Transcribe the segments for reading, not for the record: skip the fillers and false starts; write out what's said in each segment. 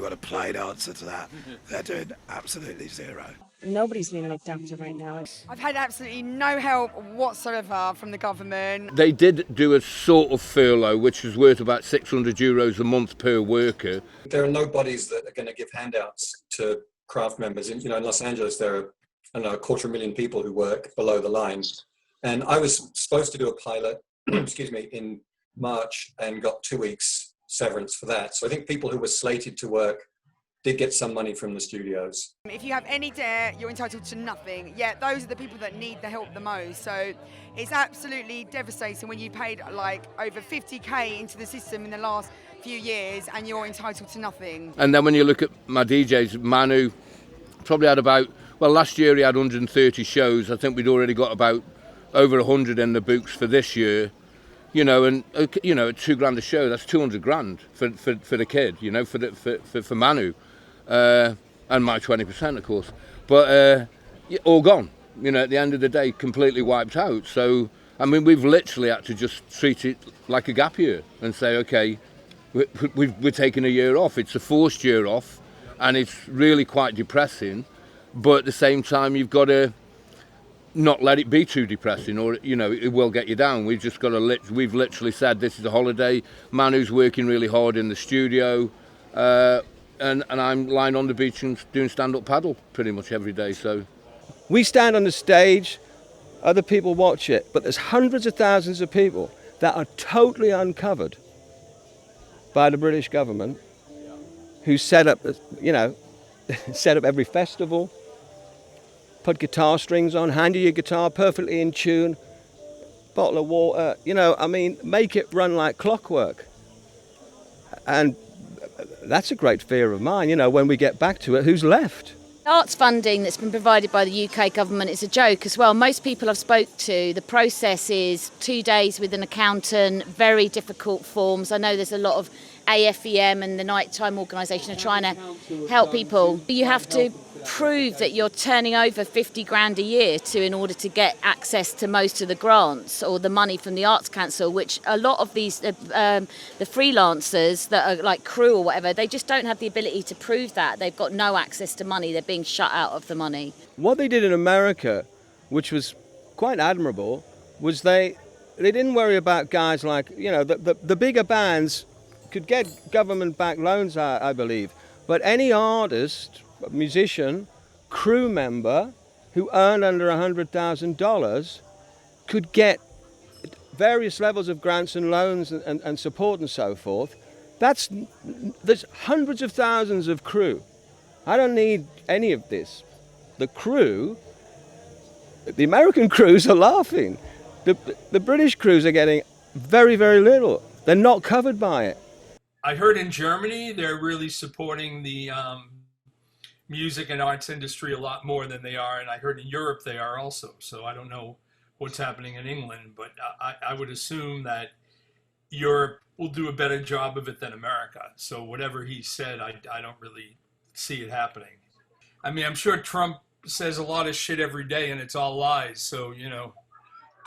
got a plain answer to that. They're doing absolutely zero. Nobody's being looked after right now. I've had absolutely no help whatsoever from the government. They did do a sort of furlough, which was worth about €600 a month per worker. There are no bodies that are going to give handouts to craft members. In Los Angeles, there are, I don't know, 250,000 people who work below the line. And I was supposed to do a pilot, excuse me, in March and got 2 weeks severance for that. So I think people who were slated to work did get some money from the studios. If you have any debt, you're entitled to nothing. Yet those are the people that need the help the most. So it's absolutely devastating when you paid like over 50k into the system in the last few years and you're entitled to nothing. And then when you look at my DJs, Manu probably had about, well, last year he had 130 shows. I think we'd already got about over 100 in the books for this year. At $2,000 a show, that's 200 grand for the kid, for Manu. And my 20%, of course. But all gone, at the end of the day, completely wiped out. So, I mean, we've literally had to just treat it like a gap year and say, okay, we're taking a year off. It's a forced year off, and it's really quite depressing. But at the same time, you've got to not let it be too depressing, or it will get you down. We've just got to we've literally said this is a holiday. Manu's working really hard in the studio, and I'm lying on the beach and doing stand-up paddle pretty much every day. So we stand on the stage, other people watch it, but there's hundreds of thousands of people that are totally uncovered by the British government, who set up every festival, put guitar strings on, hand you your guitar perfectly in tune, bottle of water, make it run like clockwork. And that's a great fear of mine, when we get back to it, who's left? Arts funding that's been provided by the UK government is a joke as well. Most people I've spoke to, the process is 2 days with an accountant, very difficult forms. I know there's a lot of AFEM and the nighttime organisation are trying to help people. You have to prove that you're turning over 50 grand a year in order to get access to most of the grants or the money from the Arts Council, which a lot of these the freelancers that are like crew or whatever, they just don't have the ability to prove that. They've got no access to money. They're being shut out of the money. What they did in America, which was quite admirable, was they didn't worry about guys like, the bigger bands could get government-backed loans, I believe, but any artist, musician, crew member who earned under $100,000 could get various levels of grants and loans and support and so forth. There's hundreds of thousands of crew. I don't need any of this. The crew, the American crews are laughing. The British crews are getting very, very little. They're not covered by it. I heard in Germany they're really supporting the music and arts industry a lot more than they are, and I heard in Europe they are also. So I don't know what's happening in England, but I would assume that Europe will do a better job of it than America. So whatever he said, I don't really see it happening. I mean, I'm sure Trump says a lot of shit every day and it's all lies, so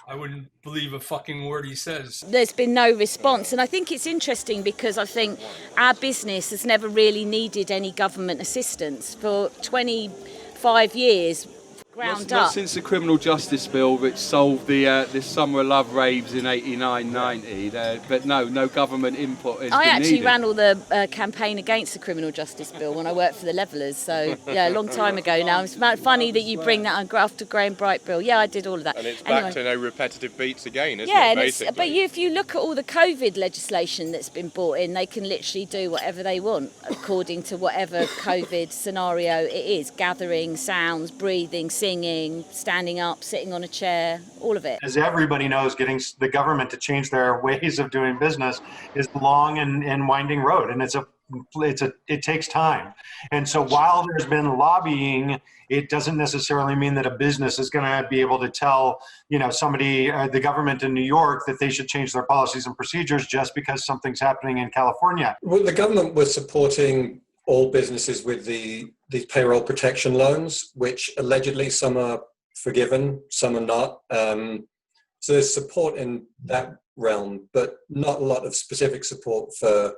I wouldn't believe a fucking word he says. There's been no response, and I think it's interesting because I think our business has never really needed any government assistance for 25 years. Not since the criminal justice bill, which solved the summer of love raves in 89, 90, but no government input has I been actually needed. ran all the campaign against the criminal justice bill when I worked for the Levellers, so yeah, a long time ago now. It's funny that you bring that on after Graham Bright bill. Yeah, I did all of that. And it's back to no repetitive beats again, isn't it, basically? But if you look at all the COVID legislation that's been brought in, they can literally do whatever they want according to whatever COVID scenario it is. Gathering, sounds, breathing, singing, standing up, sitting on a chair, all of it. As everybody knows, getting the government to change their ways of doing business is a long and winding road, and it takes time. And so while there's been lobbying, it doesn't necessarily mean that a business is going to be able to tell, somebody, the government in New York, that they should change their policies and procedures just because something's happening in California. Well, the government was supporting all businesses with these payroll protection loans, which allegedly some are forgiven, some are not. So there's support in that realm, but not a lot of specific support for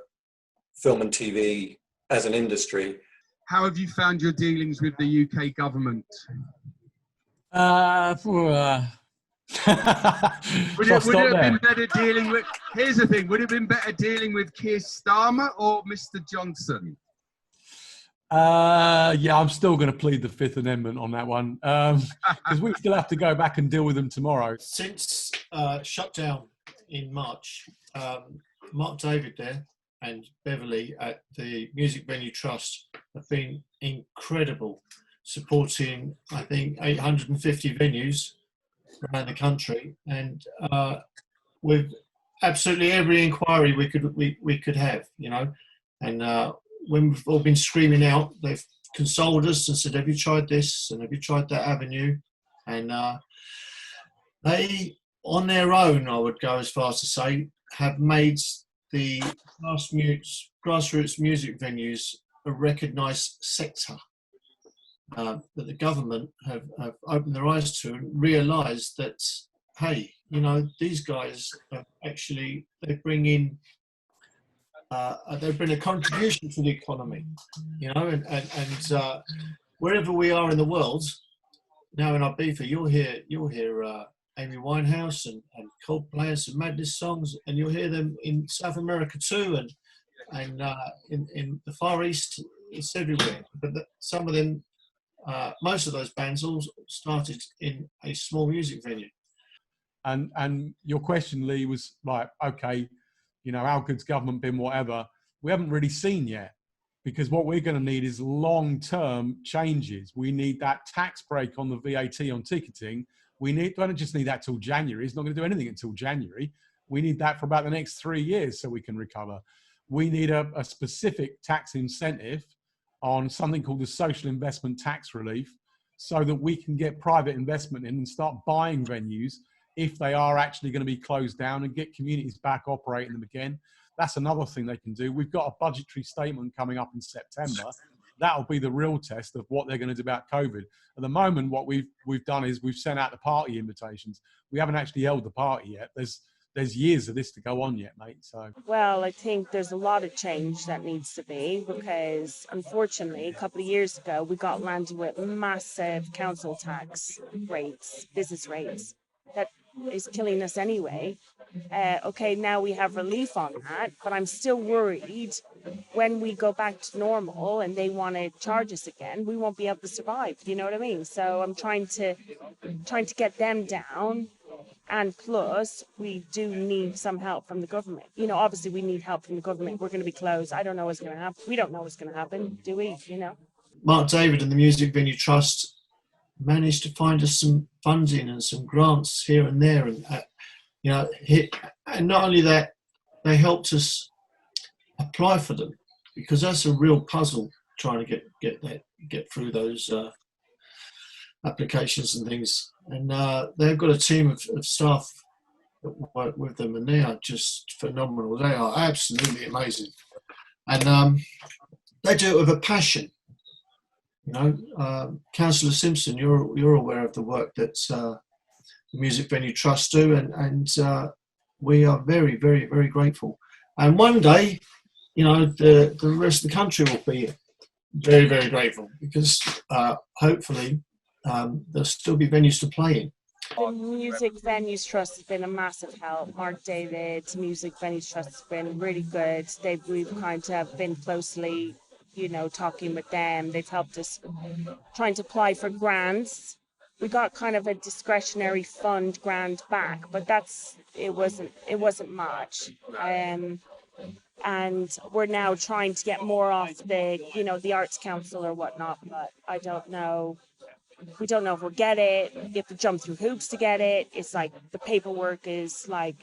film and TV as an industry. How have you found your dealings with the UK government? Would it have been better dealing with, here's the thing, would it have been better dealing with Keir Starmer or Mr. Johnson? Yeah, I'm still going to plead the Fifth Amendment on that one, because we still have to go back and deal with them tomorrow. Since shutdown in March, Mark Davyd there and Beverly at the Music Venue Trust have been incredible, supporting, I think, 850 venues around the country, and with absolutely every inquiry we could have, you know. And when we've all been screaming out, they've consoled us and said, have you tried this and have you tried that avenue? And they, on their own, I would go as far as to say, have made the grassroots music venues a recognised sector that the government have opened their eyes to and realised that, hey, you know, these guys have actually, they bring a contribution to the economy, you know, and wherever we are in the world, now in Ibiza, you'll hear Amy Winehouse and Coldplay and some Madness songs, and you'll hear them in South America too, and in the Far East, it's everywhere. But some of them, most of those bands all started in a small music venue. And your question, Lee, was like, okay, you know, how good's government been, whatever. We haven't really seen yet, because what we're going to need is long-term changes. We need that tax break on the VAT on ticketing. We don't just need that till January. It's not going to do anything until January. We need that for about the next 3 years so we can recover. We need a specific tax incentive on something called the social investment tax relief, so that we can get private investment in and start buying venues if they are actually going to be closed down, and get communities back operating them again. That's another thing they can do. We've got a budgetary statement coming up in September. That'll be the real test of what they're going to do about COVID. At the moment, what we've done is we've sent out the party invitations. We haven't actually held the party yet. There's years of this to go on yet, mate. So, well, I think there's a lot of change that needs to be, because unfortunately, a couple of years ago, we got landed with massive council tax rates, business rates, that is killing us anyway. Okay, now we have relief on that, but I'm still worried when we go back to normal and they want to charge us again, we won't be able to survive. You know what I mean? So I'm trying to get them down. And plus, we do need some help from the government. You know, obviously we need help from the government. We're going to be closed. I don't know what's going to happen. We don't know what's going to happen, do we? You know. Mark Davyd and the Music Venue Trust managed to find us some funding and some grants here and there, and you know, and not only that, they helped us apply for them, because that's a real puzzle trying to get through those applications and things. And they've got a team of staff that work with them, and they are just phenomenal. They are absolutely amazing, and they do it with a passion. You know, Councillor Simpson, you're aware of the work that the Music Venue Trust do, and we are very, very, very grateful. And one day, you know, the rest of the country will be very, very grateful, because hopefully there'll still be venues to play in. The Music Venues Trust has been a massive help. Mark Davyd, Music Venues Trust has been really good. We've kind of been closely, you know, talking with them. They've helped us trying to apply for grants. We got kind of a discretionary fund grant back, but it wasn't much. And we're now trying to get more off the Arts Council or whatnot, but I don't know. We don't know if we'll get it. You have to jump through hoops to get it. It's like the paperwork is like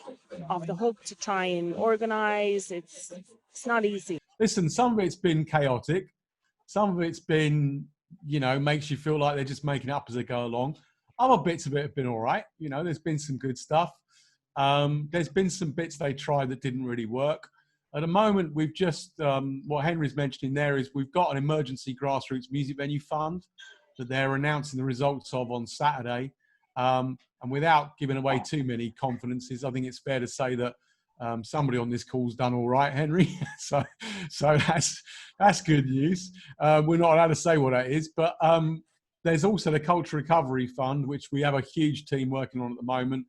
off the hook to try and organize. It's not easy. Listen, some of it's been chaotic. Some of it's been, you know, makes you feel like they're just making it up as they go along. Other bits of it have been all right. You know, there's been some good stuff. There's been some bits they tried that didn't really work. At the moment, we've just, what Henry's mentioning there is we've got an emergency grassroots music venue fund that they're announcing the results of on Saturday. And without giving away too many confidences, I think it's fair to say that Somebody on this call's done all right, Henry. so that's good news. We're not allowed to say what that is, but there's also the Culture Recovery Fund, which we have a huge team working on at the moment.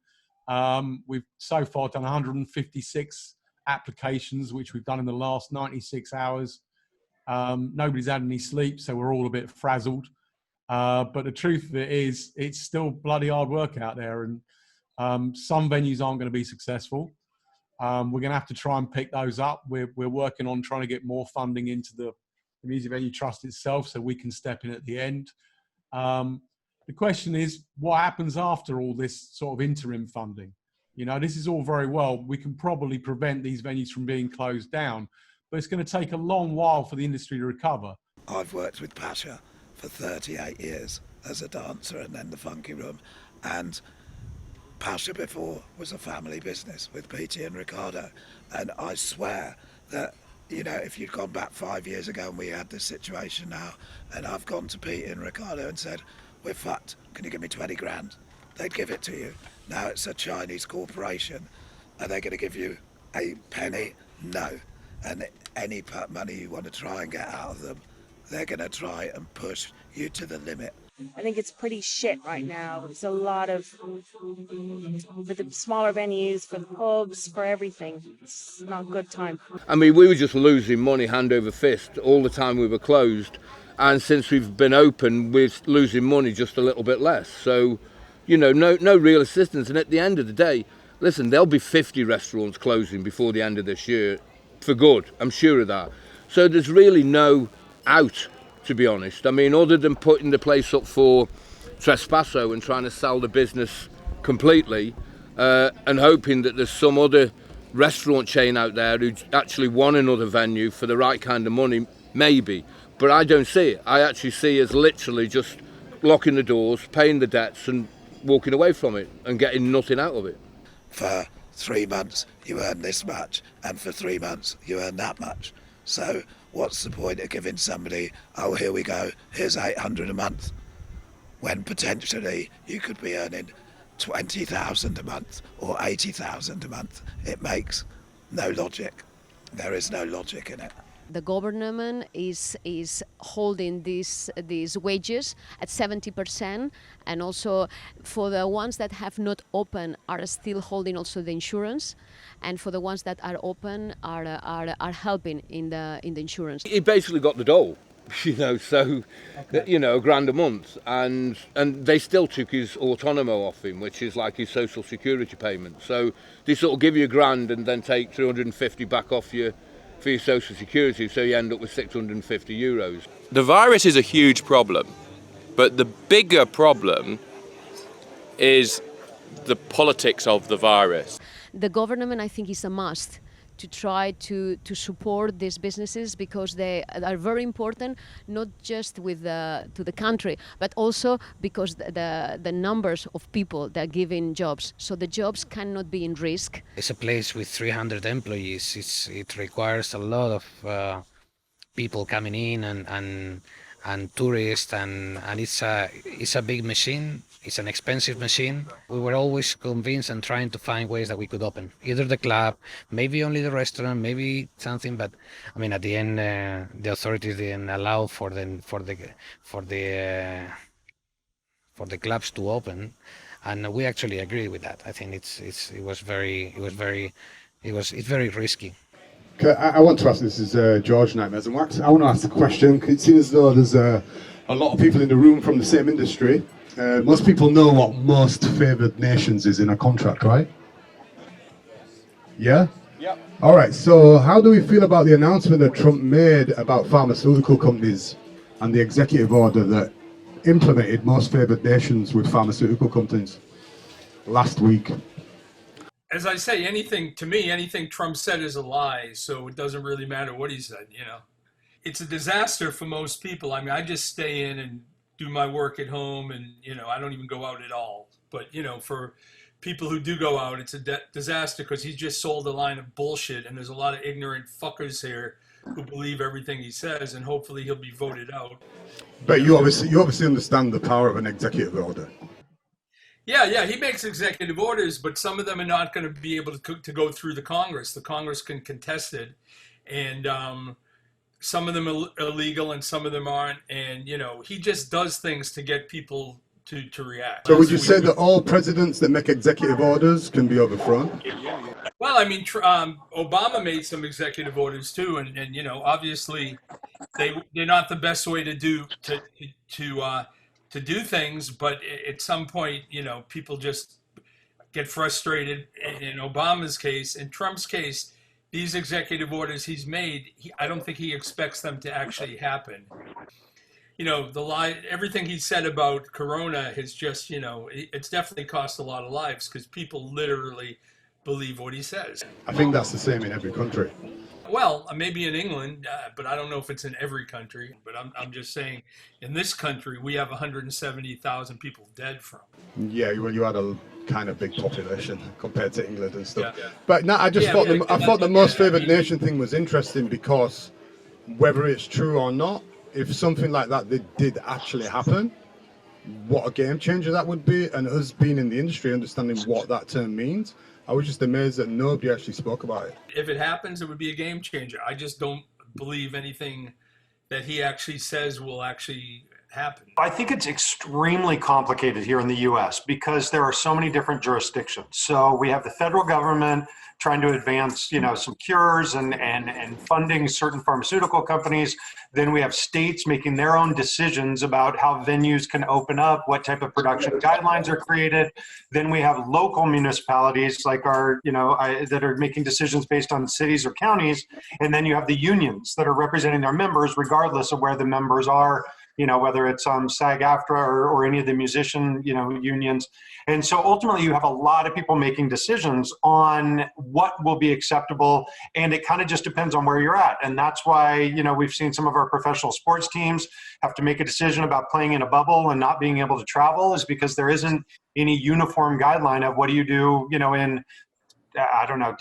We've so far done 156 applications, which we've done in the last 96 hours. Nobody's had any sleep, so we're all a bit frazzled. But the truth of it is, it's still bloody hard work out there, and some venues aren't going to be successful. We're going to have to try and pick those up. We're working on trying to get more funding into the Music Venue Trust itself, so we can step in at the end. The question is, what happens after all this sort of interim funding? You know, this is all very well. We can probably prevent these venues from being closed down, but it's going to take a long while for the industry to recover. I've worked with PACHA for 38 years as a dancer and then the Funky Room, and PACHA before was a family business with Petey and Ricardo, and I swear that, you know, if you'd gone back 5 years ago and we had this situation now, and I've gone to Petey and Ricardo and said, we're fucked, can you give me 20 grand? They'd give it to you. Now it's a Chinese corporation. Are they going to give you a penny? No. And any money you want to try and get out of them, they're going to try and push you to the limit. I think it's pretty shit right now. There's a lot of, for the smaller venues, for the pubs, for everything. It's not a good time. I mean, we were just losing money hand over fist all the time we were closed. And since we've been open, we're losing money just a little bit less. So, you know, no real assistance. And at the end of the day, listen, there'll be 50 restaurants closing before the end of this year for good. I'm sure of that. So there's really no out, to be honest. I mean, other than putting the place up for trespasso and trying to sell the business completely, and hoping that there's some other restaurant chain out there who actually want another venue for the right kind of money, maybe. But I don't see it. I actually see it as literally just locking the doors, paying the debts and walking away from it and getting nothing out of it. For 3 months you earn this much, and for 3 months you earn that much. So what's the point of giving somebody, oh, here we go, here's 800 a month, when potentially you could be earning 20,000 a month or 80,000 a month? It makes no logic. There is no logic in it. The government is holding these wages at 70%, and also for the ones that have not opened are still holding also the insurance, and for the ones that are open are helping in the insurance. He basically got the dole, you know, so you know, £1,000 a month, and they still took his autonomo off him, which is like his social security payment. So they sort of give you £1,000 and then take 350 back off you for your social security, so you end up with €650. The virus is a huge problem, but the bigger problem is the politics of the virus. The government, I think, is a must to try to support these businesses, because they are very important, not just to the country, but also because the numbers of people that are giving jobs. So the jobs cannot be in risk. It's a place with 300 employees. It requires a lot of people coming in and tourists, and it's a big machine. It's an expensive machine. We were always convinced and trying to find ways that we could open either the club, maybe only the restaurant, maybe something. But I mean, at the end, the authorities didn't allow for the clubs to open, and we actually agree with that. I think it's very risky. I want to ask, this is George Nightmares and Wax. I want to ask a question. It seems as though there's a lot of people in the room from the same industry. Most people know what most favoured nations is in a contract, right? Yeah? Yep. All right, so how do we feel about the announcement that Trump made about pharmaceutical companies and the executive order that implemented most favoured nations with pharmaceutical companies last week? As I say, anything Trump said is a lie, so it doesn't really matter what he said, you know. It's a disaster for most people. I mean, I just stay in and do my work at home, and, you know, I don't even go out at all. But, you know, for people who do go out, it's a disaster, because he just sold a line of bullshit, and there's a lot of ignorant fuckers here who believe everything he says, and hopefully he'll be voted out. But you obviously understand the power of an executive order. Yeah, he makes executive orders, but some of them are not going to be able to go through the Congress. The Congress can contest it, and some of them are illegal and some of them aren't. And, you know, he just does things to get people to react. So would you say that all presidents that make executive orders can be overthrown? Well, I mean, Obama made some executive orders too, and you know, obviously, they're not the best way to do things. But at some point, you know, people just get frustrated. In Obama's case, in Trump's case, these executive orders he's made, I don't think he expects them to actually happen. You know, everything he said about Corona has just, you know, it's definitely cost a lot of lives because people literally believe what he says. I think that's the same in every country. Well, maybe in England, but I don't know if it's in every country. But I'm just saying, in this country, we have 170,000 people dead from. Yeah, well, you had a kind of big population compared to England and stuff. Yeah. But no, I thought the most favoured nation thing was interesting because whether it's true or not, if something like that did actually happen, what a game changer that would be, and us being in the industry, understanding what that term means. I was just amazed that nobody actually spoke about it. If it happens, it would be a game changer. I just don't believe anything that he actually says will actually happen. I think it's extremely complicated here in the US because there are so many different jurisdictions. So we have the federal government trying to advance, you know, some cures and funding certain pharmaceutical companies. Then we have states making their own decisions about how venues can open up, what type of production guidelines are created. Then we have local municipalities like our, you know, that are making decisions based on cities or counties. And then you have the unions that are representing their members regardless of where the members are, you know, whether it's SAG-AFTRA or any of the musician, you know, unions. And so ultimately you have a lot of people making decisions on what will be acceptable. And it kind of just depends on where you're at. And that's why, you know, we've seen some of our professional sports teams have to make a decision about playing in a bubble and not being able to travel, is because there isn't any uniform guideline of what do you do, you know, in, I don't know,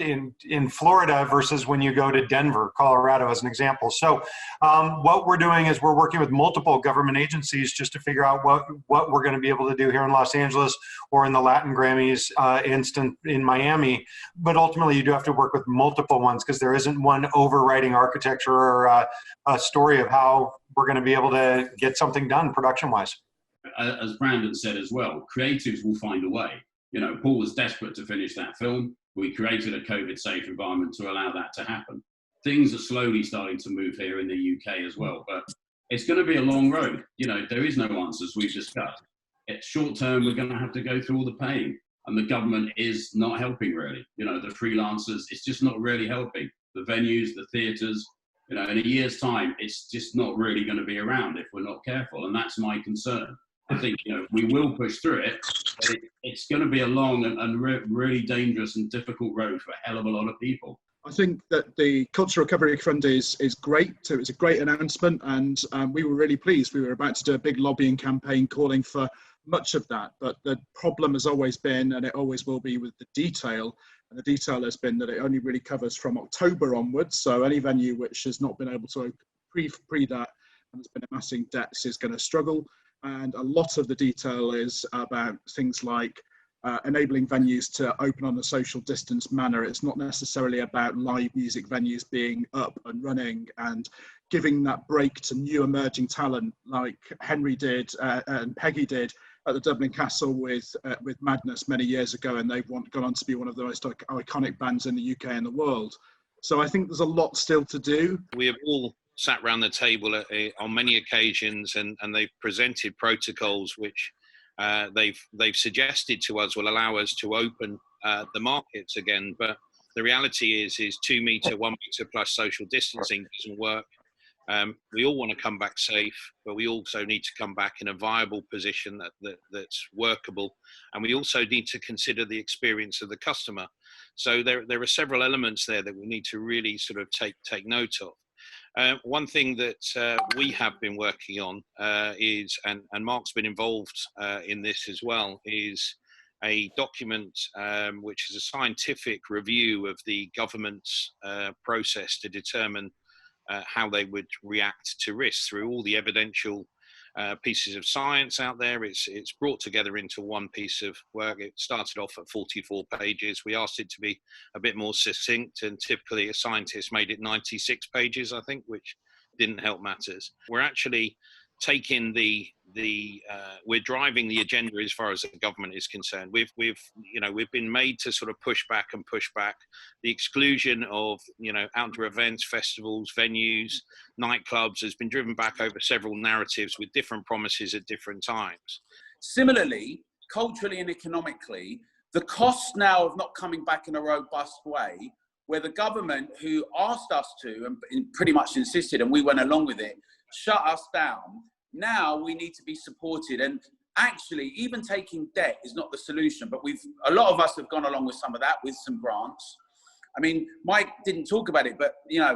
in Florida versus when you go to Denver, Colorado, as an example. So what we're doing is we're working with multiple government agencies just to figure out what we're going to be able to do here in Los Angeles or in the Latin Grammys instant in Miami. But ultimately, you do have to work with multiple ones because there isn't one overriding architecture or a story of how we're going to be able to get something done production-wise. As Brandon said as well, creatives will find a way. You know, Paul was desperate to finish that film. We created a COVID-safe environment to allow that to happen. Things are slowly starting to move here in the UK as well, but it's going to be a long road. You know, there is no answers we've discussed. It's short term, we're going to have to go through all the pain, and the government is not helping really. You know, the freelancers, it's just not really helping. The venues, the theatres, you know, in a year's time, it's just not really going to be around if we're not careful, and that's my concern. I think, you know, we will push through it, but it's going to be a long and really dangerous and difficult road for a hell of a lot of people. I think that the Cultural Recovery Fund is great. So it's a great announcement, and we were really pleased. We were about to do a big lobbying campaign calling for much of that, but the problem has always been, and it always will be, with the detail. And the detail has been that it only really covers from October onwards. So any venue which has not been able to open pre that and has been amassing debts is going to struggle. And a lot of the detail is about things like enabling venues to open on a social distance manner. It's not necessarily about live music venues being up and running and giving that break to new emerging talent like Henry did and Peggy did at the Dublin Castle with Madness many years ago, and they've gone on to be one of the most iconic bands in the UK and the world. So I think there's a lot still to do. We have all sat around the table on many occasions, and they've presented protocols which they've suggested to us will allow us to open the markets again. But the reality is 2 metre, 1 metre plus social distancing doesn't work. We all want to come back safe, but we also need to come back in a viable position that's workable, and we also need to consider the experience of the customer. So there are several elements there that we need to really sort of take note of. One thing that we have been working on is, and Mark's been involved in this as well, is a document which is a scientific review of the government's process to determine how they would react to risks through all the evidential pieces of science out there. It's brought together into one piece of work. It started off at 44 pages. We asked it to be a bit more succinct, and typically a scientist made it 96 pages, I think, which didn't help matters. We're actually taking we're driving the agenda as far as the government is concerned. We've been made to sort of push back. The exclusion of, outdoor events, festivals, venues, nightclubs has been driven back over several narratives with different promises at different times. Similarly, culturally and economically, the cost now of not coming back in a robust way, where the government, who asked us to and pretty much insisted, and we went along with it, shut us down. Now we need to be supported, and actually even taking debt is not the solution, but a lot of us have gone along with some of that with some grants. I mean, Mike didn't talk about it, but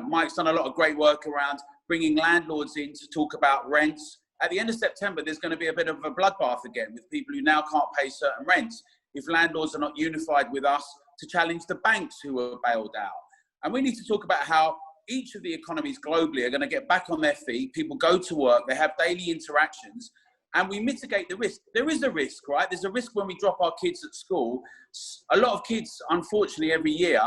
Mike's done a lot of great work around bringing landlords in to talk about rents. At the end of September, there's going to be a bit of a bloodbath again with people who now can't pay certain rents if landlords are not unified with us to challenge the banks who are bailed out. And we need to talk about how each of the economies globally are going to get back on their feet. People go to work, they have daily interactions, and we mitigate the risk. There is a risk, right? There's a risk when we drop our kids at school. A lot of kids, unfortunately, every year,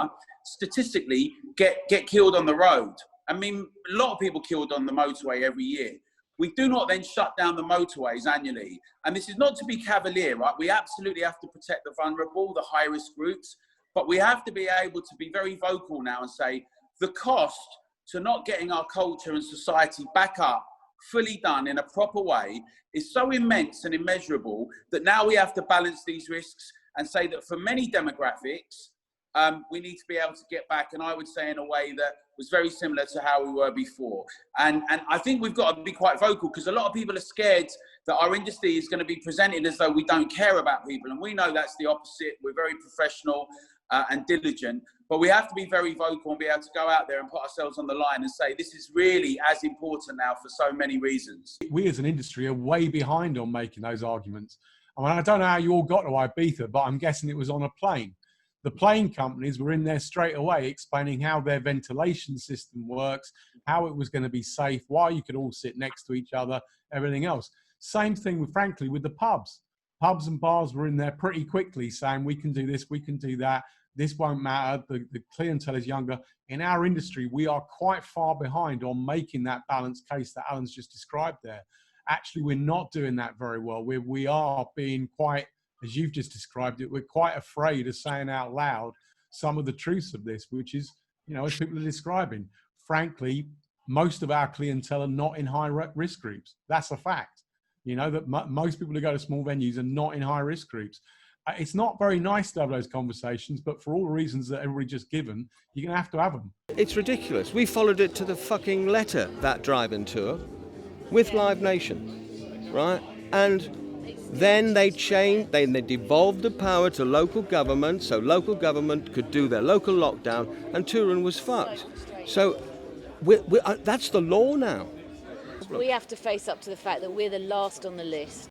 statistically, get killed on the road. I mean, a lot of people killed on the motorway every year. We do not then shut down the motorways annually. And this is not to be cavalier, right? We absolutely have to protect the vulnerable, the high-risk groups, but we have to be able to be very vocal now and say, the cost to not getting our culture and society back up, fully done in a proper way, is so immense and immeasurable that now we have to balance these risks and say that for many demographics, we need to be able to get back, and I would say in a way that was very similar to how we were before. And I think we've got to be quite vocal, because a lot of people are scared that our industry is going to be presented as though we don't care about people, and we know that's the opposite. We're very professional and diligent, but we have to be very vocal and be able to go out there and put ourselves on the line and say this is really as important now for so many reasons. We as an industry are way behind on making those arguments. I mean, I don't know how you all got to Ibiza, but I'm guessing it was on a plane. The plane companies were in there straight away explaining how their ventilation system works, how it was going to be safe, why you could all sit next to each other, everything else. Same thing, frankly, with the pubs. Pubs and bars were in there pretty quickly saying, we can do this, we can do that. This won't matter, the clientele is younger. In our industry, we are quite far behind on making that balanced case that Alan's just described there. Actually, we're not doing that very well. We are being quite, as you've just described it, we're quite afraid of saying out loud some of the truths of this, which is, as people are describing, frankly, most of our clientele are not in high risk groups. That's a fact. That most people who go to small venues are not in high risk groups. It's not very nice to have those conversations, but for all the reasons that everybody just given, you're going to have them. It's ridiculous. We followed it to the fucking letter, that drive-in tour, with Live Nation, right? And then they changed, they devolved the power to local government, so local government could do their local lockdown, and DURAN was fucked. So that's the law now. We have to face up to the fact that we're the last on the list.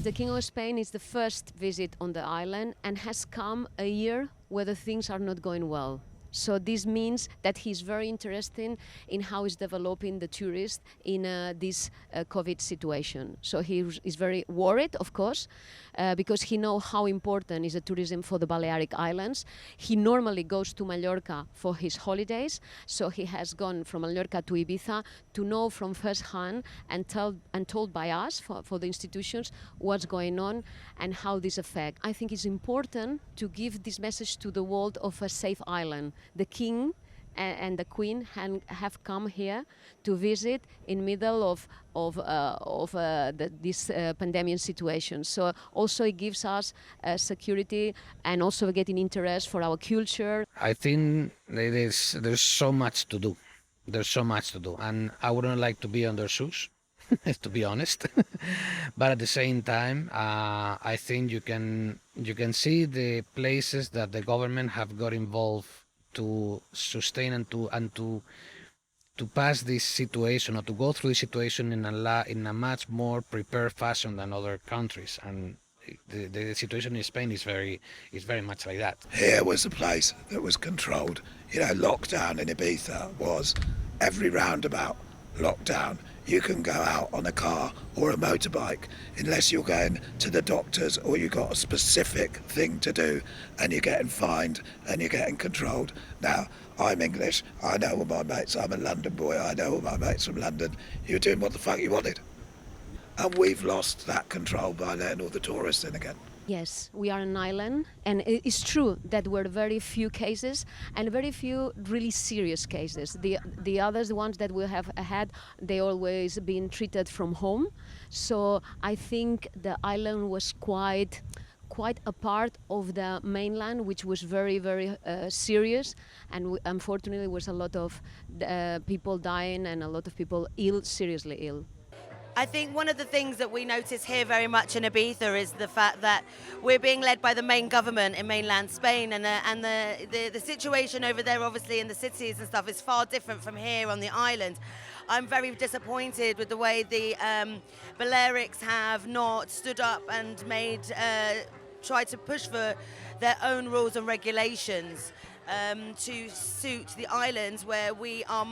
The King of Spain is the first visit on the island and has come a year where the things are not going well. So this means that he's very interested in how he's developing the tourist in this COVID situation. So he is very worried, of course, because he knows how important is the tourism for the Balearic Islands. He normally goes to Mallorca for his holidays, so he has gone from Mallorca to Ibiza to know from first hand and told by us, for the institutions, what's going on and how this affects. I think it's important to give this message to the world of a safe island. The King and the Queen have come here to visit in middle of this pandemic situation. So also it gives us security and also getting interest for our culture. I think there's so much to do. There's so much to do, and I wouldn't like to be on their shoes, to be honest. But at the same time, I think you can see the places that the government have got involved to sustain and to pass this situation, or to go through this situation in a much more prepared fashion than other countries. And the situation in Spain is very much like that. Here was a place that was controlled. You know, lockdown in Ibiza was every roundabout lockdown. You can go out on a car or a motorbike unless you're going to the doctors or you've got a specific thing to do, and you're getting fined and you're getting controlled. Now, I'm English, I know all my mates, I'm a London boy, I know all my mates from London. You're doing what the fuck you wanted. And we've lost that control by letting all the tourists in again. Yes, we are an island, and it's true that there were very few cases and very few really serious cases. The others, the ones that we have had, they always been treated from home. So I think the island was quite a part of the mainland, which was very, very serious, and unfortunately there was a lot of people dying and a lot of people ill, seriously ill. I think one of the things that we notice here very much in Ibiza is the fact that we're being led by the main government in mainland Spain, and the situation over there, obviously in the cities and stuff, is far different from here on the island. I'm very disappointed with the way the Balearics have not stood up and tried to push for their own rules and regulations to suit the islands where we are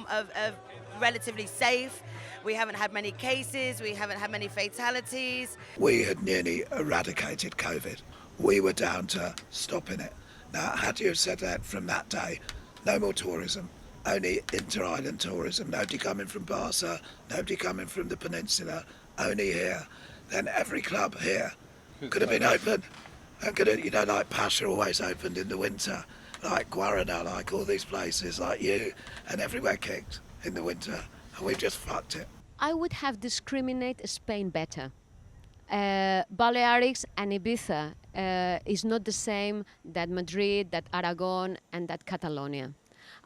relatively safe. We haven't had many cases, we haven't had many fatalities. We had nearly eradicated COVID. We were down to stopping it. Now, had you said that from that day, no more tourism, only inter-island tourism, nobody coming from Barca, nobody coming from the peninsula, only here, then every club here could have been open. And could have, you know, like PACHA always opened in the winter, like Guarana, like all these places, like you, and everywhere kicked in the winter, and we've just fucked it. I would have discriminated Spain better. Balearics and Ibiza is not the same that Madrid, that Aragon, and that Catalonia.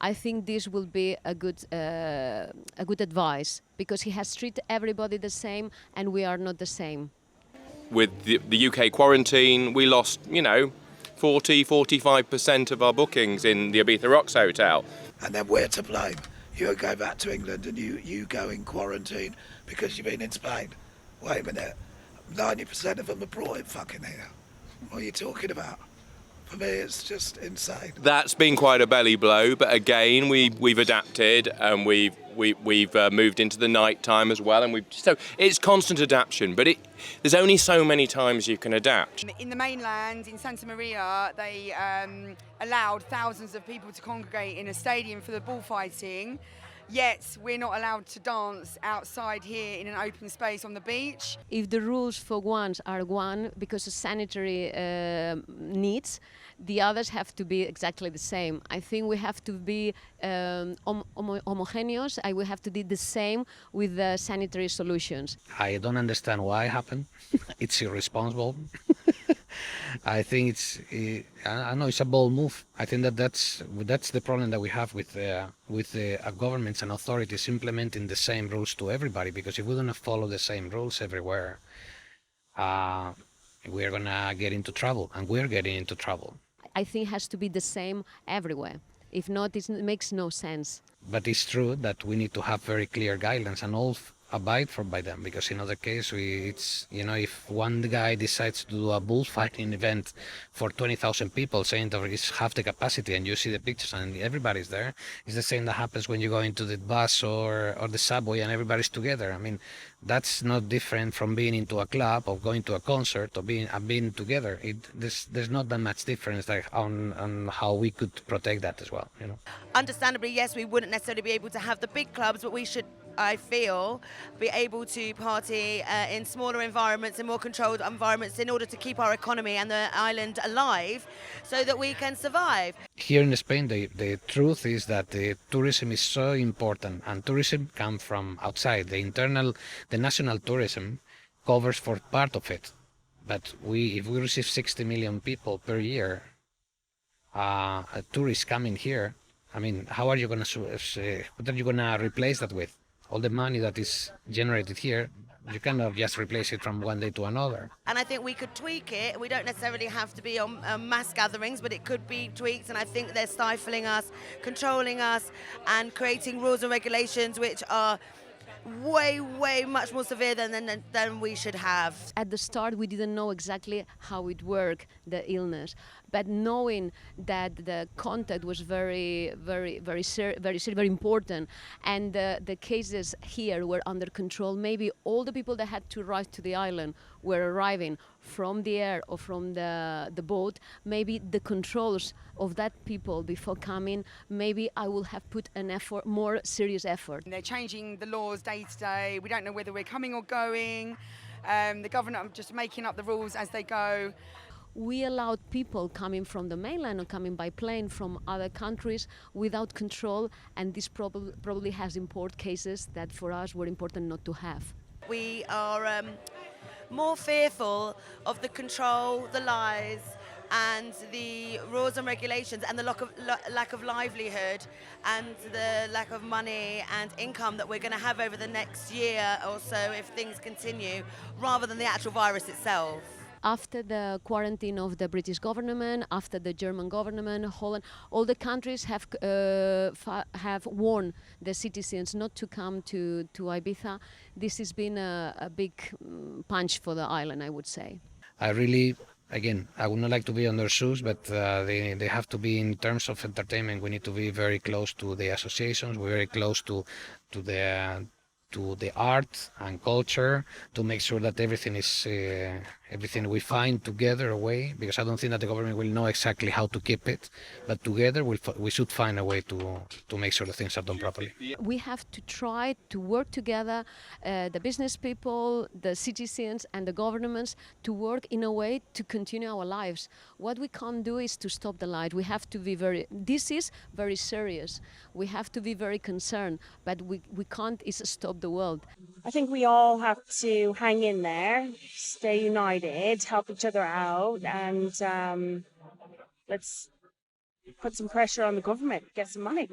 I think this will be a good advice, because he has treated everybody the same, and we are not the same. With the UK quarantine, we lost, 40-45% of our bookings in the Ibiza Rocks Hotel. And then we're to blame. You go back to England and you go in quarantine because you've been in Spain. Wait a minute, 90% of them are brought in fucking here. What are you talking about? For me, it's just insane. That's been quite a belly blow, but again, we've adapted and we've moved into the night time as well, and so it's constant adaptation. But there's only so many times you can adapt. In the mainland, in Santa Maria, they allowed thousands of people to congregate in a stadium for the bullfighting. Yet we're not allowed to dance outside here in an open space on the beach. If the rules for ones are one because of sanitary needs, the others have to be exactly the same. I think we have to be homogeneous. We have to do the same with the sanitary solutions. I don't understand why it happened. It's irresponsible. I think I know it's a bold move. I think that's the problem that we have with governments and authorities implementing the same rules to everybody. Because if we don't follow the same rules everywhere, we're gonna get into trouble, and we're getting into trouble. I think it has to be the same everywhere. If not, it makes no sense. But it's true that we need to have very clear guidelines and all abide by them, because in other case if one guy decides to do a bullfighting event for 20,000 people, saying that it's half the capacity, and you see the pictures and everybody's there, it's the same that happens when you go into the bus or the subway and everybody's together. I mean, that's not different from being into a club or going to a concert or being together. There's not that much difference on how we could protect that as well. Understandably, yes, we wouldn't necessarily be able to have the big clubs, but we should, I feel, be able to party in smaller environments and more controlled environments in order to keep our economy and the island alive so that we can survive. Here in Spain, the truth is that the tourism is so important, and tourism comes from outside. The national tourism covers for part of it. But if we receive 60 million people per year, tourists coming here, I mean, what are you going to replace that with? All the money that is generated here, you cannot just replace it from one day to another. And I think we could tweak it. We don't necessarily have to be on mass gatherings, but it could be tweaked. And I think they're stifling us, controlling us, and creating rules and regulations which are way much more severe than we should have. At the start, we didn't know exactly how it worked, the illness, but knowing that the contact was very important, and the cases here were under control. Maybe all the people that had to arrive to the island were arriving from the air or from the boat. Maybe the controls of that people before coming, maybe I will have put an effort, more serious effort. They're changing the laws day to day. We don't know whether we're coming or going. The government are just making up the rules as they go. We allowed people coming from the mainland or coming by plane from other countries without control, and this probably has import cases that for us were important not to have. We are more fearful of the control, the lies, and the rules and regulations, and the lack of livelihood, and the lack of money and income that we're going to have over the next year or so if things continue, rather than the actual virus itself. After the quarantine of the British government, after the German government, Holland, all the countries have warned the citizens not to come to Ibiza. This has been a big punch for the island, I would say. Again, I would not like to be on their shoes, but they have to be, in terms of entertainment, we need to be very close to the associations, we're very close to the art and culture, to make sure that everything is everything we find together a way, because I don't think that the government will know exactly how to keep it, but together we should find a way to make sure that things are done properly. We have to try to work together, the business people, the citizens and the governments, to work in a way to continue our lives. What we can't do is to stop the light. We have to be this is very serious. We have to be very concerned, but we can't stop the world. I think we all have to hang in there, stay united, help each other out, and let's put some pressure on the government, get some money.